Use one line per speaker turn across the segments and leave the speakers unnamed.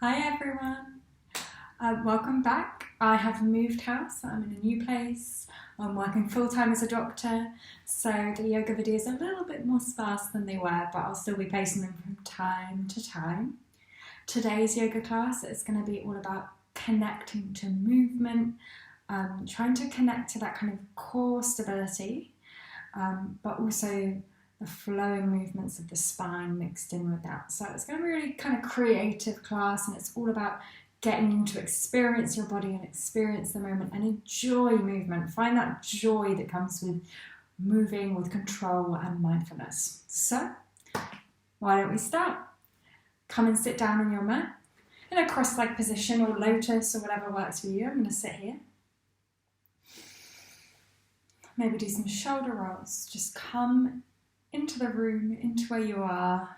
Hi everyone, welcome back. I have moved house, I'm in a new place, I'm working full-time as a doctor, so the yoga videos are a little bit more sparse than they were, but I'll still be posting them from time to time. Today's yoga class is going to be all about connecting to movement, trying to connect to that kind of core stability, but also the flowing movements of the spine mixed in with that. So it's going to be a really kind of creative class, and it's all about getting you to experience your body and experience the moment and enjoy movement. Find that joy that comes with moving with control and mindfulness. So why don't we start? Come and sit down on your mat in a cross-legged position or lotus or whatever works for you. I'm going to sit here. Maybe do some shoulder rolls. Just come into the room, into where you are.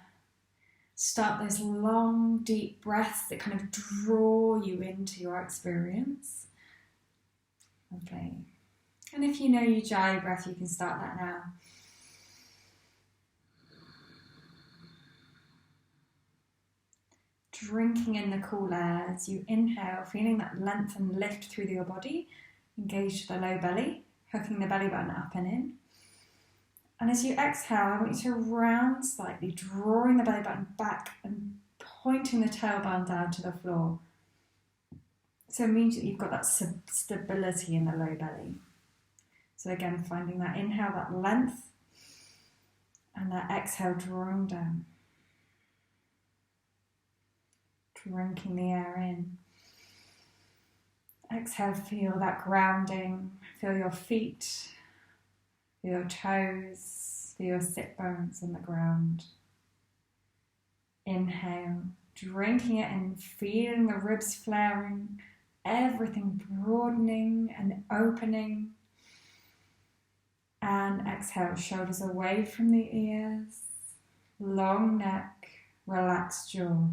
Start those long, deep breaths that kind of draw you into your experience. Okay. And if you know your Ujjayi breath, you can start that now. Drinking in the cool air as you inhale, feeling that length and lift through your body. Engage the low belly, hooking the belly button up and in. And as you exhale, I want you to round slightly, drawing the belly button back and pointing the tailbone down to the floor. So immediately you've got that stability in the low belly. So again, finding that inhale, that length, and that exhale, drawing down. Drinking the air in. Exhale, feel that grounding, feel your feet, feel your toes, feel your sit bones on the ground. Inhale, drinking it in, feeling the ribs flaring, everything broadening and opening. And exhale, shoulders away from the ears, long neck, relaxed jaw.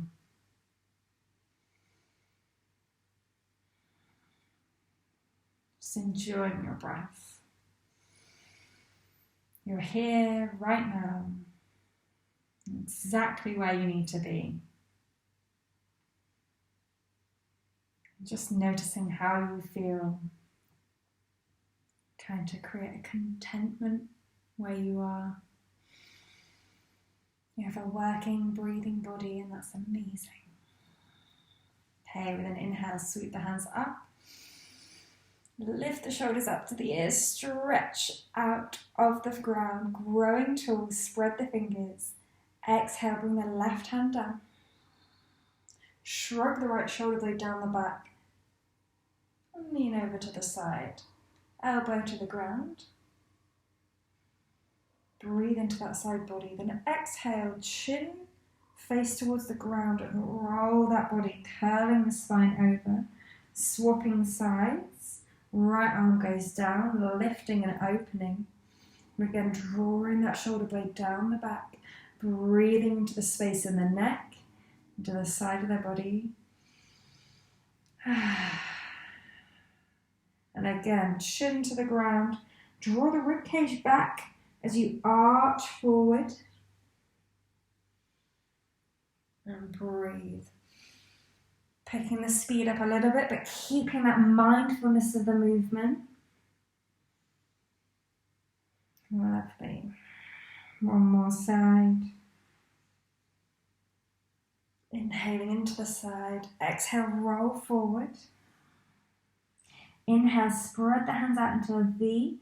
Just enjoying your breath. You're here right now, exactly where you need to be. Just noticing how you feel. Trying to create a contentment where you are. You have a working, breathing body, and that's amazing. Okay, with an inhale, sweep the hands up. Lift the shoulders up to the ears, stretch out of the ground, growing tall, spread the fingers. Exhale, bring the left hand down. Shrug the right shoulder blade down the back. And lean over to the side. Elbow to the ground. Breathe into that side body. Then exhale, chin face towards the ground and roll that body, curling the spine over, swapping sides. Right arm goes down, lifting and opening. And again, drawing that shoulder blade down the back, breathing into the space in the neck, into the side of the body. And again, chin to the ground. Draw the ribcage back as you arch forward. And breathe. Picking the speed up a little bit, but keeping that mindfulness of the movement. Lovely. One more side. Inhaling into the side. Exhale, roll forward. Inhale, spread the hands out into a V.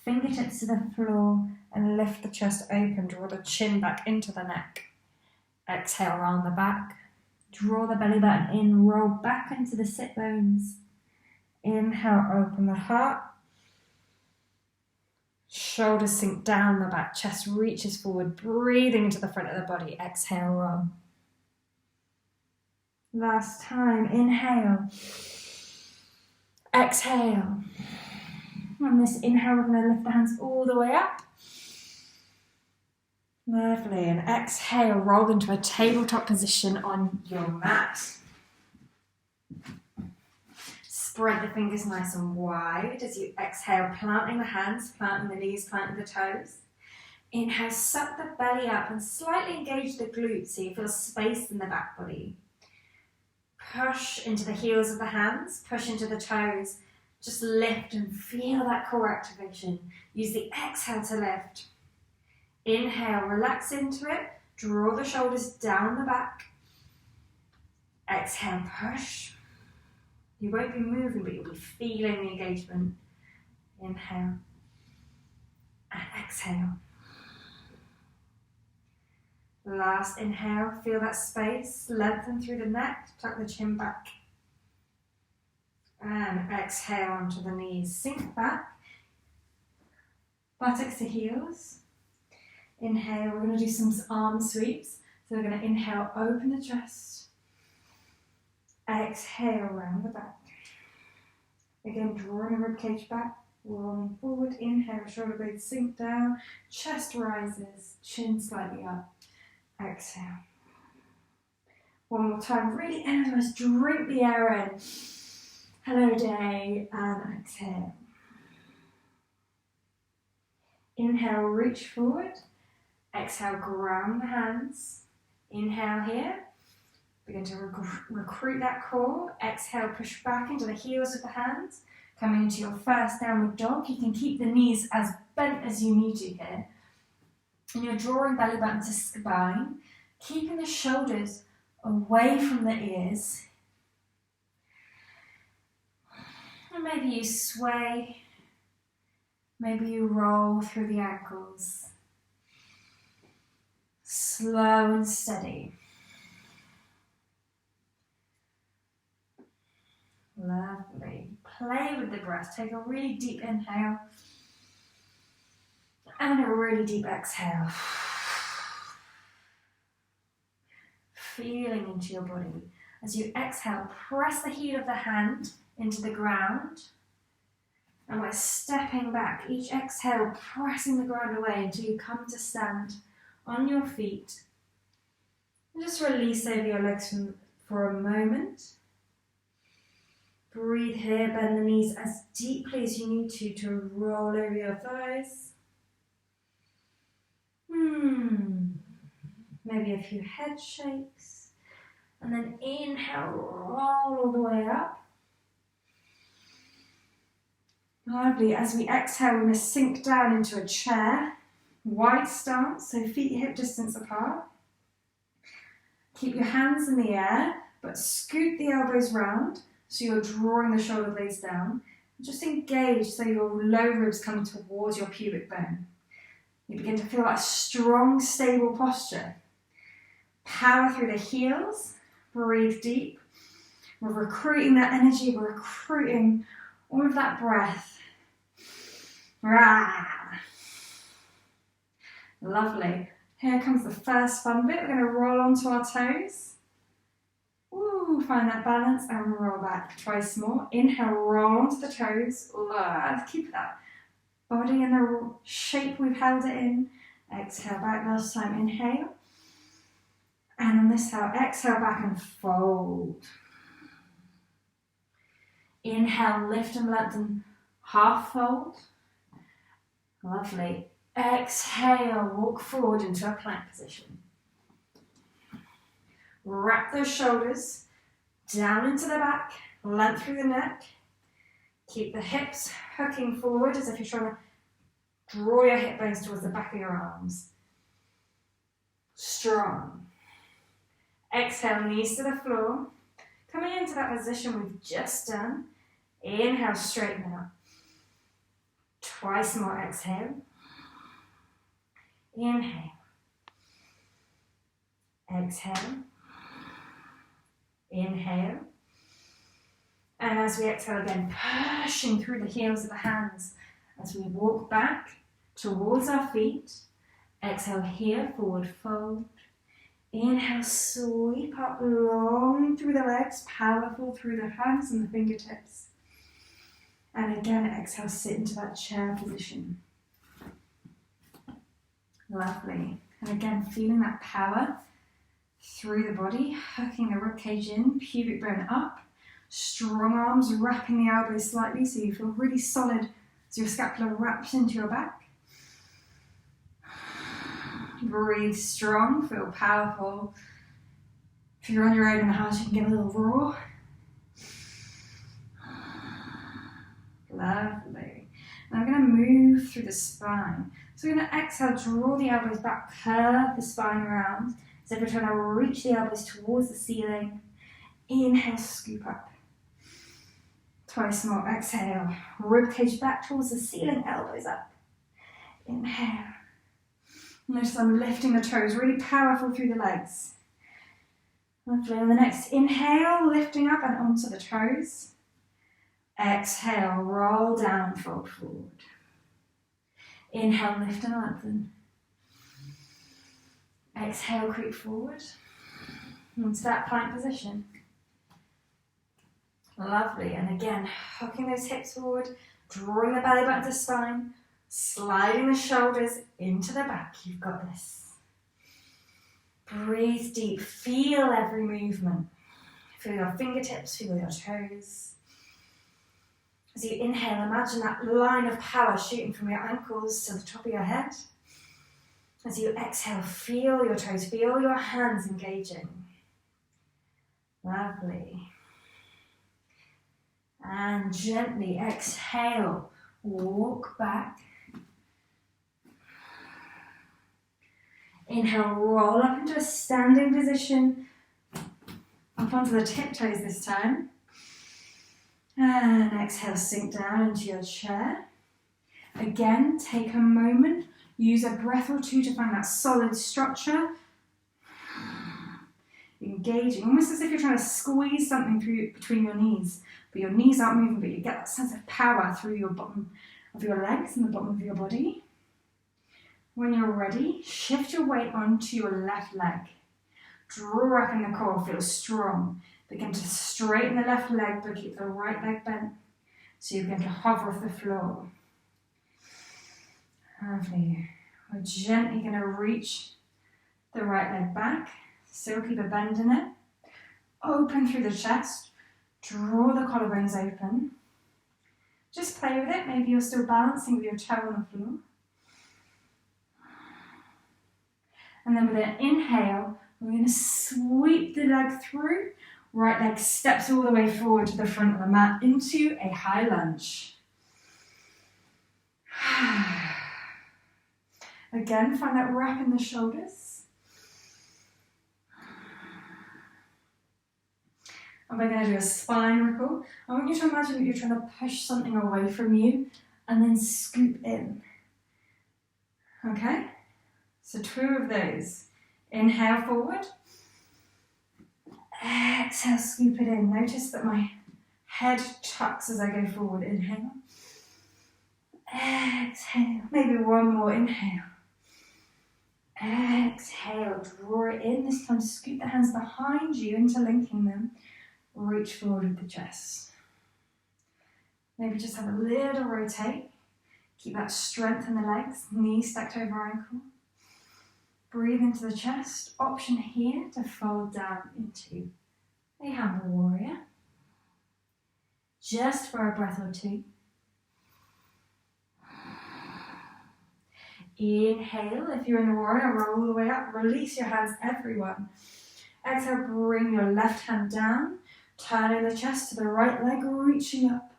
Fingertips to the floor and lift the chest open. Draw the chin back into the neck. Exhale, round the back. Draw the belly button in, roll back into the sit bones. Inhale, open the heart. Shoulders sink down the back, chest reaches forward, breathing into the front of the body. Exhale, roll. Last time, inhale. Exhale. On this inhale, we're going to lift the hands all the way up. Lovely, and exhale, roll into a tabletop position on your mat. Spread the fingers nice and wide as you exhale, planting the hands, planting the knees, planting the toes. Inhale, suck the belly up and slightly engage the glutes so you feel space in the back body. Push into the heels of the hands, push into the toes. Just lift and feel that core activation. Use the exhale to lift. Inhale, relax into it. Draw the shoulders down the back. Exhale, push. You won't be moving, but you'll be feeling the engagement. Inhale and exhale. Last inhale, feel that space, lengthen through the neck, tuck the chin back. And exhale onto the knees, sink back, buttocks to heels. Inhale, we're going to do some arm sweeps. So we're going to inhale, open the chest. Exhale, round the back. Again, drawing the ribcage back, rolling forward. Inhale, shoulder blades sink down, chest rises, chin slightly up. Exhale. One more time, really energize, drink the air in. Hello day, and exhale. Inhale, reach forward. Exhale, ground the hands. Inhale here. Begin to recruit that core. Exhale, push back into the heels of the hands. Coming into your first downward dog. You can keep the knees as bent as you need to here. And you're drawing belly button to spine. Keeping the shoulders away from the ears. And maybe you sway. Maybe you roll through the ankles. Slow and steady. Lovely. Play with the breath. Take a really deep inhale and a really deep exhale. Feeling into your body. As you exhale, press the heel of the hand into the ground. And we're stepping back. Each exhale, pressing the ground away until you come to stand on your feet. And just release over your legs for a moment. Breathe here, bend the knees as deeply as you need to roll over your thighs. Maybe a few head shakes. And then inhale, roll all the way up. Lovely. As we exhale, we're going to sink down into a chair. Wide stance, so feet hip distance apart. Keep your hands in the air, but scoot the elbows round. So you're drawing the shoulder blades down. Just engage so your low ribs come towards your pubic bone. You begin to feel that strong, stable posture. Power through the heels. Breathe deep. We're recruiting that energy. We're recruiting all of that breath. Lovely. Here comes the first fun bit. We're going to roll onto our toes. Find that balance and roll back twice more. Inhale, roll onto the toes. Keep that body in the shape we've held it in. Exhale back last time. Inhale. And on this exhale back and fold. Inhale, lift and lengthen, half fold. Lovely. Exhale, walk forward into a plank position. Wrap those shoulders down into the back, length through the neck. Keep the hips hooking forward as if you're trying to draw your hip bones towards the back of your arms. Strong. Exhale, knees to the floor. Coming into that position we've just done. Inhale, straighten up. Twice more, exhale. Inhale. Exhale. Inhale. And as we exhale again, pushing through the heels of the hands as we walk back towards our feet. Exhale here, forward fold. Inhale, sweep up long through the legs, powerful through the hands and the fingertips. And again, exhale, sit into that chair position. Lovely. And again, feeling that power through the body, hooking the ribcage in, pubic bone up. Strong arms, wrapping the elbows slightly so you feel really solid as your scapula wraps into your back. Breathe strong, feel powerful. If you're on your own in the house, you can give a little roar. Lovely. Now I'm going to move through the spine. So we're going to exhale, draw the elbows back, curve the spine around. So we're trying to reach the elbows towards the ceiling. Inhale, scoop up. Twice more, exhale. Ribcage back towards the ceiling, elbows up. Inhale. Notice I'm lifting the toes, really powerful through the legs. Lovely. On the next inhale, lifting up and onto the toes. Exhale, roll down, fold forward. Inhale, lift and lengthen. Exhale, creep forward. Into that plank position. Lovely. And again, hooking those hips forward, drawing the belly back to the spine, sliding the shoulders into the back. You've got this. Breathe deep. Feel every movement. Feel your fingertips, feel your toes. As you inhale, imagine that line of power shooting from your ankles to the top of your head. As you exhale, feel your toes, feel your hands engaging. Lovely. And gently exhale, walk back. Inhale, roll up into a standing position. Up onto the tiptoes this time. And exhale, sink down into your chair. Again, take a moment. Use a breath or two to find that solid structure. Engaging, almost as if you're trying to squeeze something through between your knees. But your knees aren't moving, but you get that sense of power through your bottom of your legs and the bottom of your body. When you're ready, shift your weight onto your left leg. Draw up in the core, feel strong. Begin to straighten the left leg, but keep the right leg bent. So you begin to hover off the floor. Lovely. We're gently going to reach the right leg back. Still keep a bend in it. Open through the chest. Draw the collarbones open. Just play with it. Maybe you're still balancing with your toe on the floor. And then with an inhale, we're going to sweep the leg through. Right leg steps all the way forward to the front of the mat into a high lunge. Again, find that wrap in the shoulders. And we're going to do a spine wriggle. I want you to imagine that you're trying to push something away from you and then scoop in. Okay? So 2 of those. Inhale forward. Exhale, scoop it in. Notice that my head tucks as I go forward. Inhale. Exhale. Maybe one more. Inhale. Exhale. Draw it in. This time scoop the hands behind you, interlinking them. Reach forward with the chest. Maybe just have a little rotate. Keep that strength in the legs. Knees stacked over ankle. Breathe into the chest. Option here to fold down into a humble warrior. Just for a breath or 2. Inhale. If you're in the warrior, roll all the way up. Release your hands, everyone. Exhale, bring your left hand down. Turning the chest to the right leg, reaching up.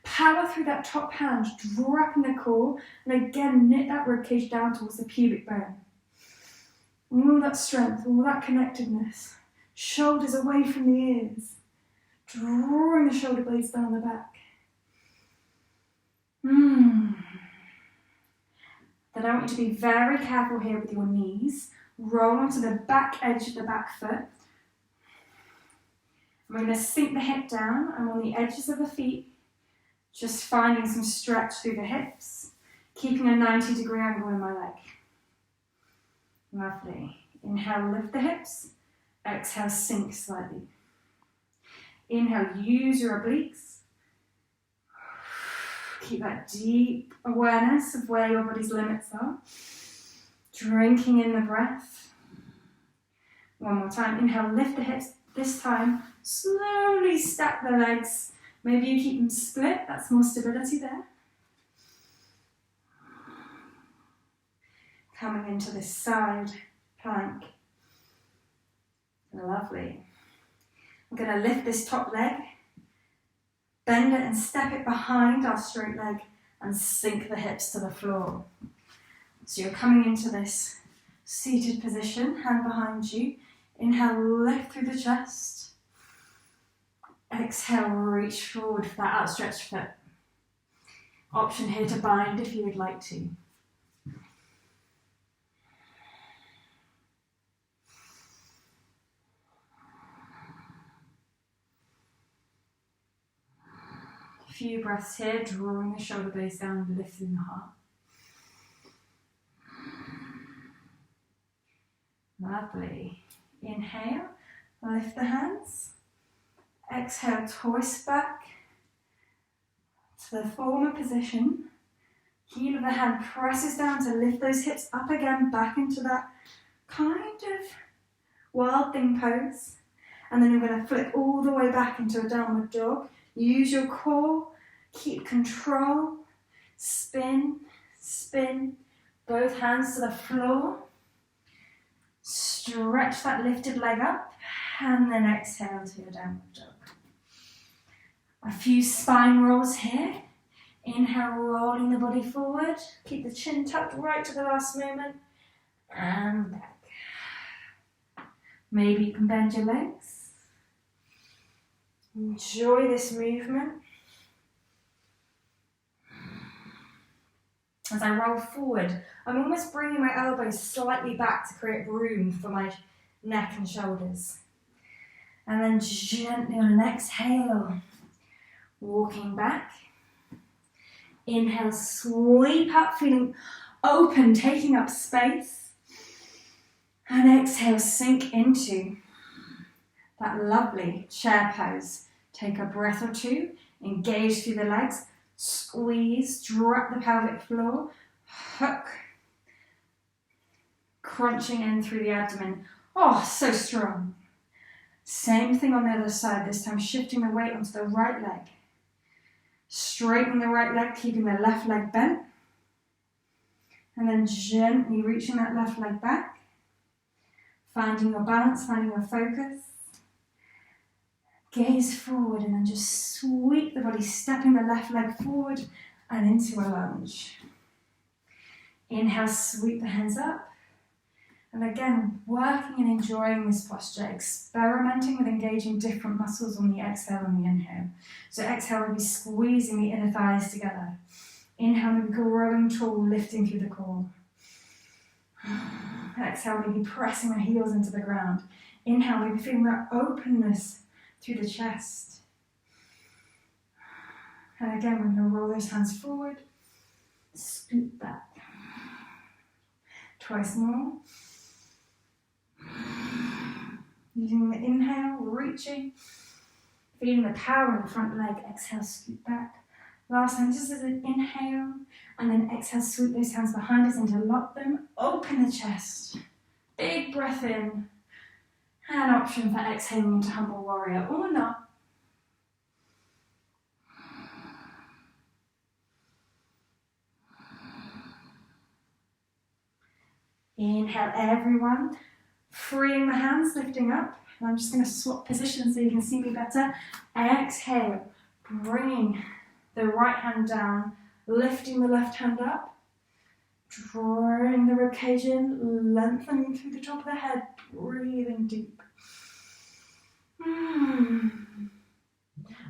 Power through that top hand. Draw up in the core. And again, knit that ribcage down towards the pubic bone. All that strength, all that connectedness. Shoulders away from the ears. Drawing the shoulder blades down the back. Then I want you to be very careful here with your knees. Roll onto the back edge of the back foot. We're going to sink the hip down. I'm on the edges of the feet. Just finding some stretch through the hips. Keeping a 90-degree angle in my leg. Lovely. Inhale, lift the hips. Exhale, sink slightly. Inhale, use your obliques. Keep that deep awareness of where your body's limits are. Drinking in the breath. One more time. Inhale, lift the hips. This time, slowly stack the legs. Maybe you keep them split. That's more stability there. Coming into this side plank. Lovely. We're going to lift this top leg, bend it and step it behind our straight leg and sink the hips to the floor. So you're coming into this seated position, hand behind you. Inhale, lift through the chest. Exhale, reach forward for that outstretched foot. Option here to bind if you would like to. A few breaths here, drawing the shoulder blades down, lifting the heart. Lovely. Inhale, lift the hands. Exhale, twist back to the former position. Heel of the hand presses down to lift those hips up again, back into that kind of wild thing pose. And then you're going to flip all the way back into a downward dog. Use your core, keep control. Spin, spin, both hands to the floor. Stretch that lifted leg up and then exhale to your downward dog. A few spine rolls here. Inhale, rolling the body forward. Keep the chin tucked right to the last moment. And back. Maybe you can bend your legs. Enjoy this movement. As I roll forward, I'm almost bringing my elbows slightly back to create room for my neck and shoulders. And then gently on an exhale, walking back. Inhale, sweep up, feeling open, taking up space. And exhale, sink into that lovely chair pose. Take a breath or two, engage through the legs, squeeze, drop the pelvic floor, hook, crunching in through the abdomen. Oh, so strong. Same thing on the other side, this time shifting the weight onto the right leg. Straightening the right leg, keeping the left leg bent. And then gently reaching that left leg back. Finding your balance, finding your focus. Gaze forward and then just sweep the body, stepping the left leg forward and into a lunge. Inhale, sweep the hands up. And again, working and enjoying this posture, experimenting with engaging different muscles on the exhale and the inhale. So exhale, maybe squeezing the inner thighs together. Inhale, maybe growing tall, lifting through the core. Exhale, maybe pressing the heels into the ground. Inhale, maybe feeling that openness through the chest. And again, we're going to roll those hands forward, scoot back. Twice more. Using the inhale, reaching, feeling the power in the front leg. Exhale, scoot back. Last time, just as an inhale, and then exhale, sweep those hands behind us, interlock them, open the chest. Big breath in. An option for exhaling into humble warrior or not. Inhale, everyone. Freeing the hands, lifting up. And I'm just going to swap positions so you can see me better. Exhale, bringing the right hand down, lifting the left hand up, drawing the ribcage in, lengthening through the top of the head, breathing deep.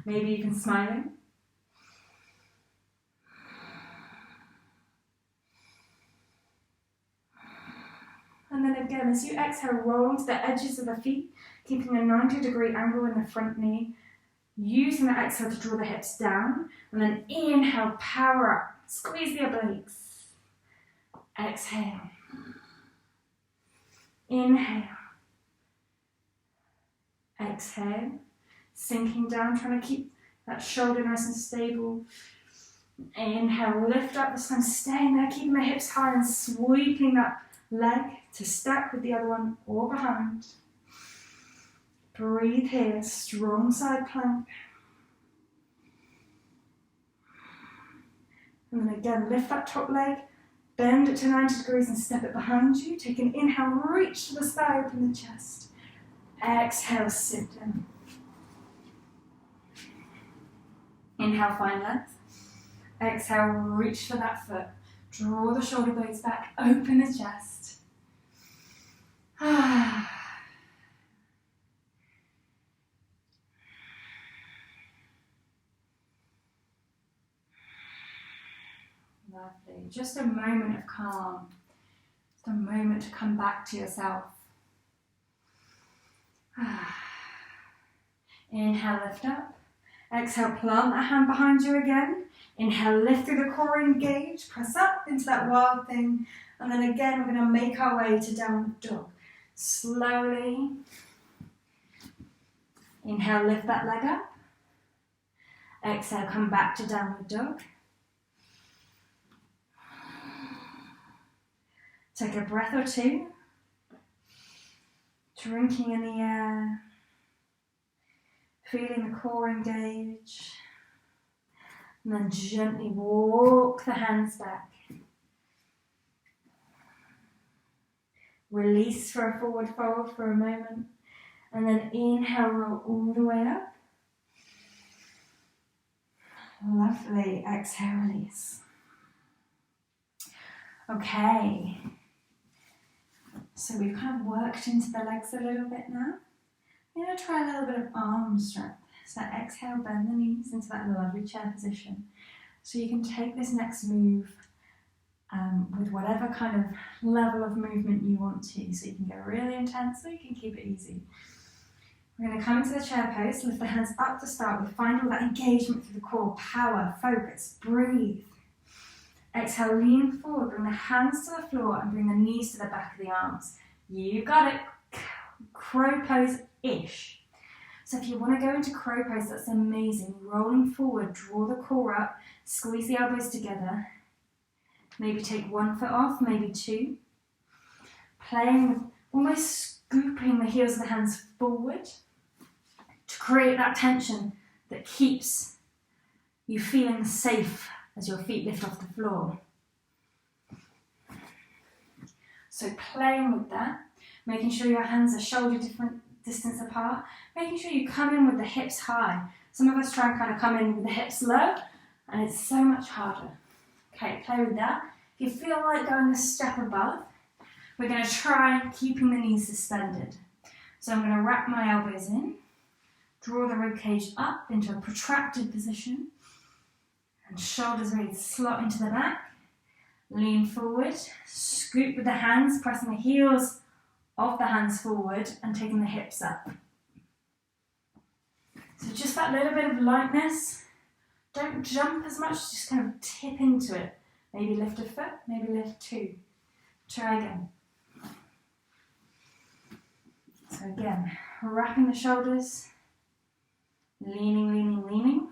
Maybe even smiling. And then again, as you exhale, roll to the edges of the feet, keeping a 90-degree angle in the front knee, using the exhale to draw the hips down, and then inhale, power up, squeeze the obliques. Exhale. Inhale. Exhale. Sinking down, trying to keep that shoulder nice and stable. Inhale, lift up, this time staying there, keeping the hips high and sweeping that leg to stack with the other one or behind. Breathe here, strong side plank. And then again, lift that top leg, bend it to 90 degrees and step it behind you. Take an inhale, reach to the sky, open the chest. Exhale, sit down. Inhale, find length. Exhale, reach for that foot. Draw the shoulder blades back, open the chest. Lovely. Just a moment of calm. Just a moment to come back to yourself. Inhale, lift up. Exhale, plant that hand behind you again. Inhale, lift through the core, engage. Press up into that wild thing. And then again, we're going to make our way to downward dog. Slowly. Inhale, lift that leg up. Exhale, come back to downward dog. Take a breath or two. Drinking in the air. Feeling the core engage. And then gently walk the hands back. Release for a forward fold for a moment. And then inhale, roll all the way up. Lovely. Exhale, release. Okay. So we've kind of worked into the legs a little bit now. I'm going to try a little bit of arm strength. So exhale, bend the knees into that lovely chair position. So you can take this next move with whatever kind of level of movement you want to. So you can go really intense or you can keep it easy. We're going to come into the chair pose, lift the hands up to start with. Find all that engagement through the core, power, focus, breathe. Exhale, lean forward, bring the hands to the floor and bring the knees to the back of the arms. You got it. Crow pose-ish. So if you want to go into crow pose, that's amazing. Rolling forward, draw the core up, squeeze the elbows together. Maybe take one foot off, maybe two. Playing with almost scooping the heels of the hands forward to create that tension that keeps you feeling safe as your feet lift off the floor. So playing with that, making sure your hands are shoulder distance apart, making sure you come in with the hips high. Some of us try and kind of come in with the hips low, and it's so much harder. Okay, play with that. If you feel like going a step above, we're going to try keeping the knees suspended. So I'm going to wrap my elbows in, draw the ribcage up into a protracted position, and shoulders ready to slot into the back. Lean forward, scoop with the hands, pressing the heels of the hands forward and taking the hips up. So just that little bit of lightness. Don't jump as much, just kind of tip into it. Maybe lift a foot, maybe lift two. Try again. So again, wrapping the shoulders, leaning, leaning, leaning.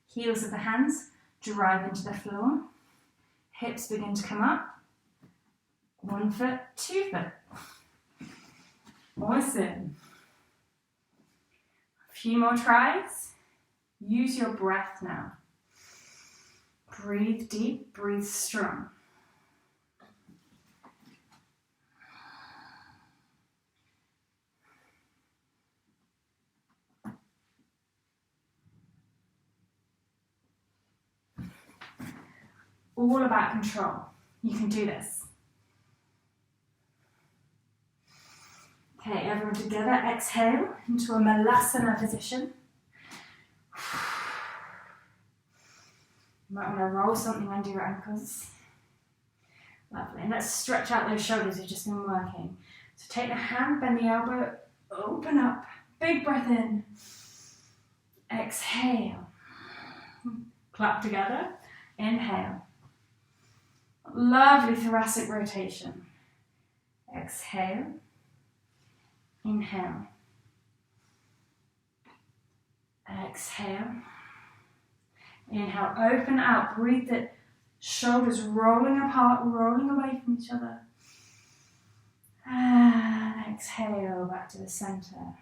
Heels of the hands drive into the floor. Hips begin to come up. 1 foot, 2 foot. Awesome. A few more tries. Use your breath now. Breathe deep, breathe strong. All about control. You can do this. Okay, everyone together. Exhale into a Malasana position. You might want to roll something under your ankles. Lovely. And let's stretch out those shoulders you've just been working. So take the hand, bend the elbow, open up. Big breath in. Exhale. Clap together. Inhale. Lovely thoracic rotation. Exhale. Inhale. Exhale. Inhale, open out, breathe it. Shoulders rolling apart, rolling away from each other. And exhale, back to the center.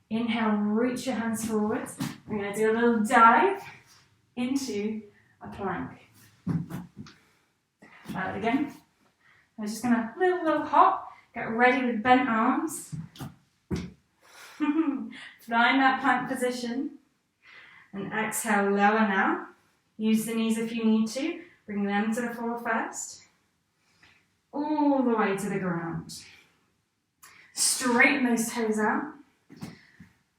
Inhale, reach your hands forwards. We're going to do a little dive into a plank. Try it again. I'm just going to little hop. Get ready with bent arms. Find that plank position. And exhale, lower now. Use the knees if you need to. Bring them to the floor first. All the way to the ground. Straighten those toes out.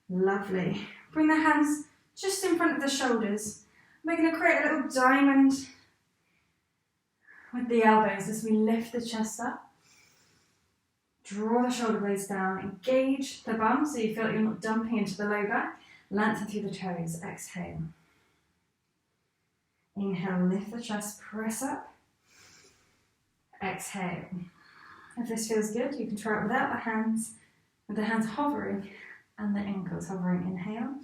Lovely. Bring the hands just in front of the shoulders. We're going to create a little diamond with the elbows as we lift the chest up. Draw the shoulder blades down, engage the bum so you feel like you're not dumping into the low back. Lengthen through the toes, exhale. Inhale, lift the chest, press up. Exhale. If this feels good, you can try it without the hands, with the hands hovering and the ankles hovering. Inhale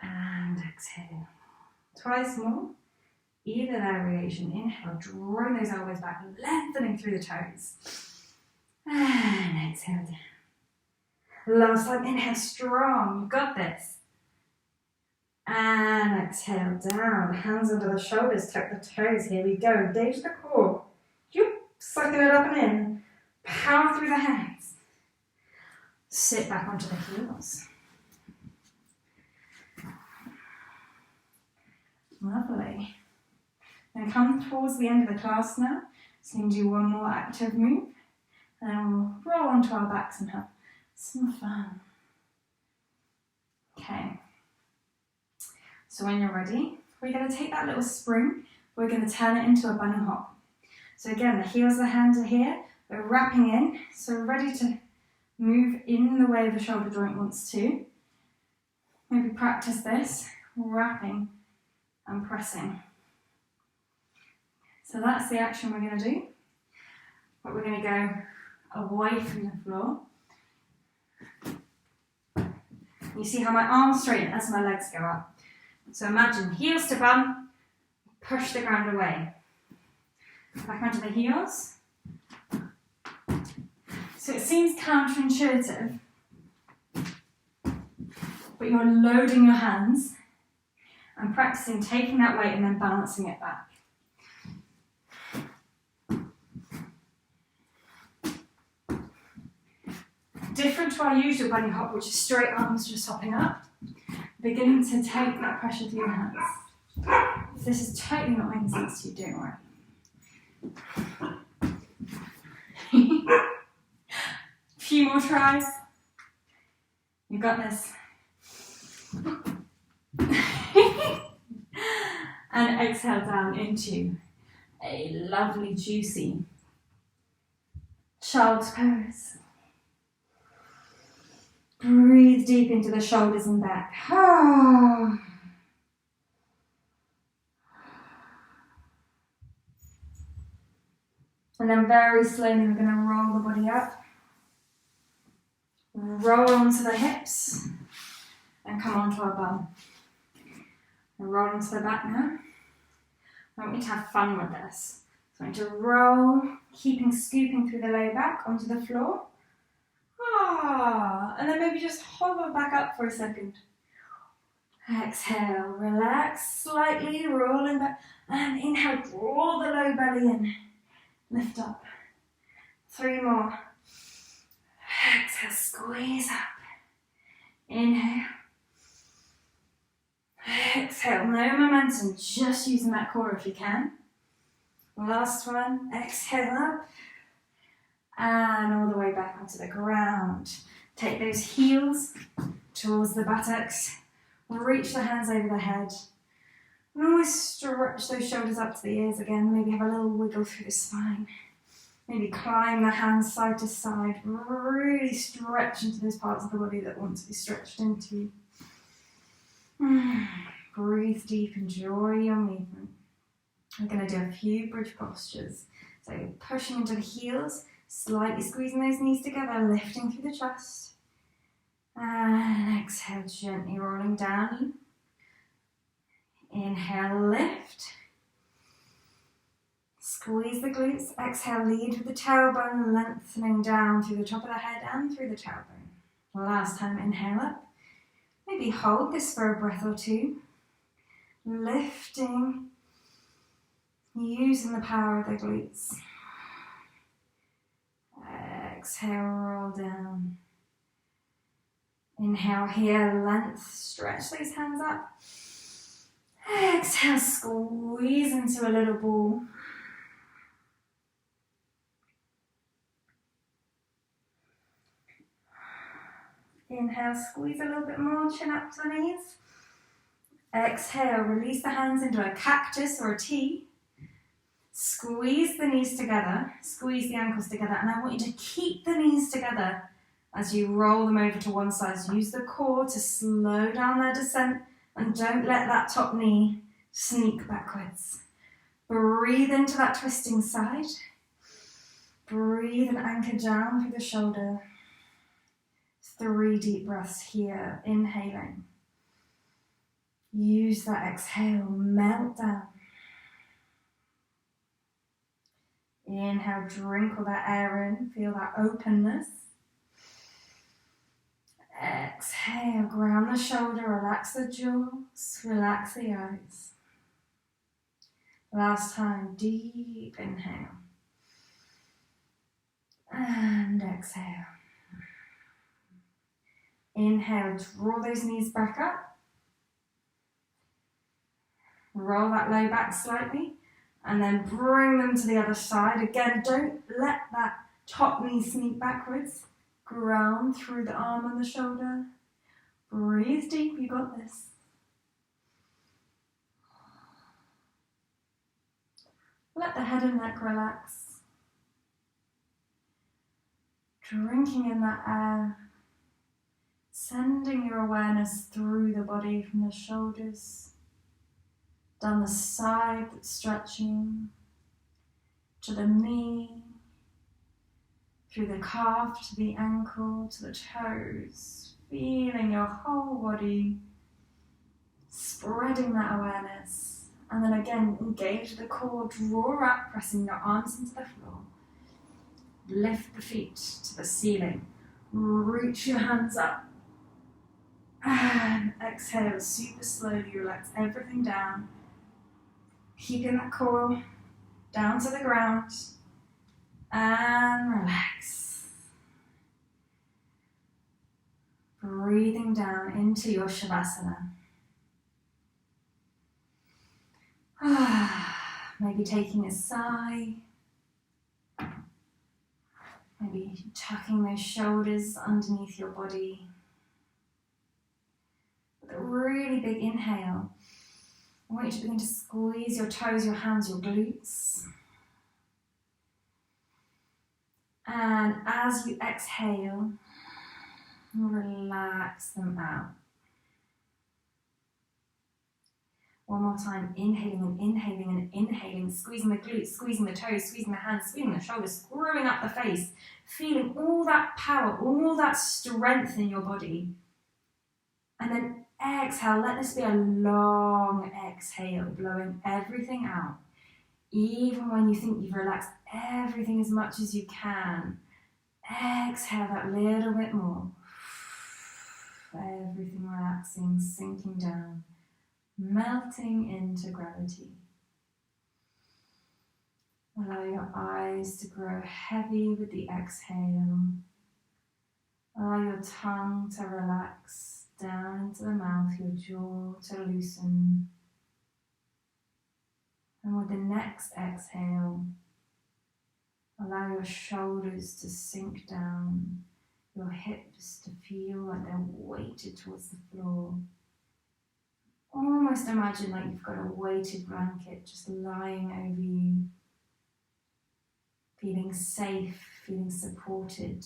and exhale. Twice more. Either variation. Inhale, drawing those elbows back, lengthening through the toes. And exhale down. Last time, inhale strong, you've got this. And exhale down, hands under the shoulders, tuck the toes, here we go. Engage the core. Sucking it up and in. Power through the hands. Sit back onto the heels. Lovely. Then come towards the end of the class now. So you can do one more active move. And then we'll roll onto our backs and have some fun. Okay. So when you're ready, we're going to take that little spring. We're going to turn it into a bunny hop. So again, the heels of the hands are here. We're wrapping in. So we're ready to move in the way the shoulder joint wants to. Maybe practice this, wrapping and pressing. So that's the action we're going to do. But we're going to go away from the floor. You see how my arms straighten as my legs go up. So imagine heels to bum, push the ground away. Back onto the heels. So it seems counterintuitive, but you're loading your hands and practicing taking that weight and then balancing it back. Different to our usual bunny hop, which is straight arms just hopping up. Beginning to take that pressure through your hands. This is totally not making sense to you, don't worry. Few more tries. You got this. And exhale down into a lovely, juicy child's pose. Breathe deep into the shoulders and back. And then very slowly we're going to roll the body up. Roll onto the hips and come onto our bum. And roll onto the back now. I want you to have fun with this. So I want you to roll, scooping through the low back onto the floor. And then maybe just hover back up for a second. Exhale, relax slightly, rolling back. And inhale, draw the low belly in. Lift up. 3 more. Exhale, squeeze up. Inhale. Exhale, no momentum, just using that core if you can. Last one, exhale up. And all the way back onto the ground. Take those heels towards the buttocks. Reach the hands over the head. And always stretch those shoulders up to the ears again. Maybe have a little wiggle through the spine. Maybe climb the hands side to side. Really stretch into those parts of the body that want to be stretched into. Breathe deep, enjoy your movement. We're going to do a few bridge postures. So pushing into the heels, slightly squeezing those knees together, lifting through the chest. And exhale, gently rolling down. Inhale, lift. Squeeze the glutes. Exhale, lead with the tailbone, lengthening down through the top of the head and through the tailbone. Last time, inhale up. Maybe hold this for a breath or two. Lifting, using the power of the glutes. Exhale, roll down. Inhale here, length, stretch those hands up. Exhale, squeeze into a little ball. Inhale, squeeze a little bit more, chin up to the knees. Exhale, release the hands into a cactus or a T. Squeeze the knees together, squeeze the ankles together, and I want you to keep the knees together as you roll them over to one side. So use the core to slow down their descent and don't let that top knee sneak backwards. Breathe into that twisting side. Breathe and anchor down through the shoulder. 3 deep breaths here, inhaling. Use that exhale, melt down. Inhale, drink all that air in, feel that openness. Exhale, ground the shoulder, relax the jaws, relax the eyes. Last time, deep inhale. And exhale. Inhale, draw those knees back up. Roll that low back slightly. And then bring them to the other side. Again, don't let that top knee sneak backwards. Ground through the arm and the shoulder. Breathe deep, you got this. Let the head and neck relax. Drinking in that air. Sending your awareness through the body from the shoulders, down the side that's stretching, to the knee, through the calf to the ankle, to the toes, feeling your whole body, spreading that awareness. And then again, engage the core, draw up, pressing your arms into the floor. Lift the feet to the ceiling, reach your hands up. And exhale, super slowly, relax everything down. Keeping that core down to the ground. And relax. Breathing down into your Shavasana. Maybe taking a sigh. Maybe tucking those shoulders underneath your body. With a really big inhale, I want you to begin to squeeze your toes, your hands, your glutes. And as you exhale, relax them out. One more time, inhaling and inhaling and inhaling, squeezing the glutes, squeezing the toes, squeezing the hands, squeezing the shoulders, screwing up the face, feeling all that power, all that strength in your body. And then exhale, let this be a long exhale, blowing everything out. Even when you think you've relaxed everything as much as you can, exhale that little bit more. Everything relaxing, sinking down, melting into gravity. Allow your eyes to grow heavy with the exhale. Allow your tongue to relax down into the mouth, your jaw to loosen. And with the next exhale, allow your shoulders to sink down, your hips to feel like they're weighted towards the floor. Almost imagine like you've got a weighted blanket just lying over you, feeling safe, feeling supported.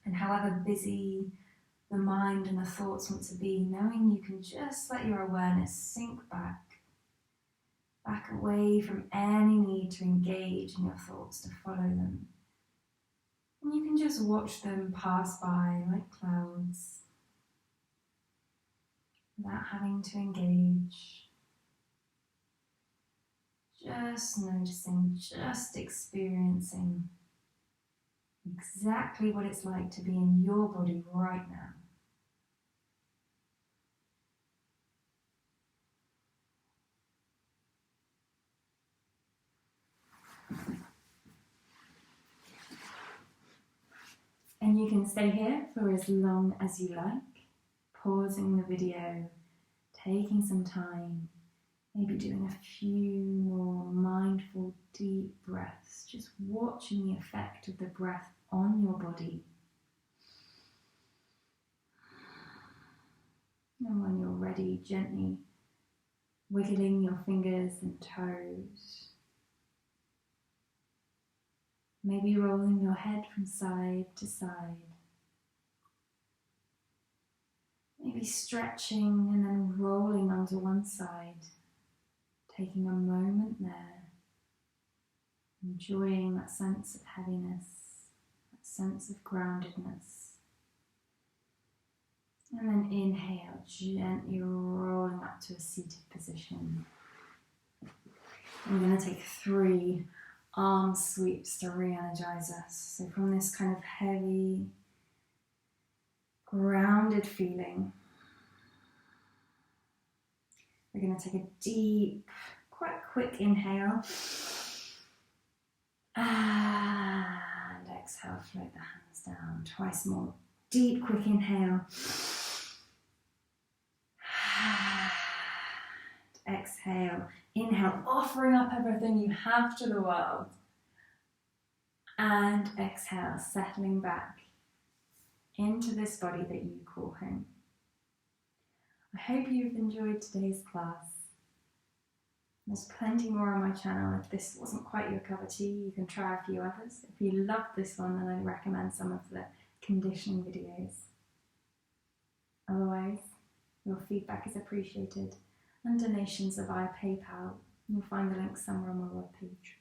And however busy the mind and the thoughts want to be, knowing you can just let your awareness sink back away from any need to engage in your thoughts, to follow them. And you can just watch them pass by like clouds, without having to engage. Just noticing, just experiencing exactly what it's like to be in your body right now. You can stay here for as long as you like, pausing the video, taking some time, maybe doing a few more mindful deep breaths, just watching the effect of the breath on your body. And when you're ready, gently wiggling your fingers and toes. Maybe rolling your head from side to side. Maybe stretching and then rolling onto one side. Taking a moment there. Enjoying that sense of heaviness, that sense of groundedness. And then inhale, gently rolling up to a seated position. I'm going to take 3 arm sweeps to re-energize us. So from this kind of heavy, grounded feeling, we're going to take a deep, quite quick inhale. And exhale, float the hands down. Twice more. Deep, quick inhale. And exhale. Inhale, offering up everything you have to the world. And exhale, settling back into this body that you call home. I hope you've enjoyed today's class. There's plenty more on my channel. If this wasn't quite your cup of tea, you can try a few others. If you loved this one, then I'd recommend some of the conditioning videos. Otherwise, your feedback is appreciated, and donations are via PayPal. You'll find the link somewhere on my webpage.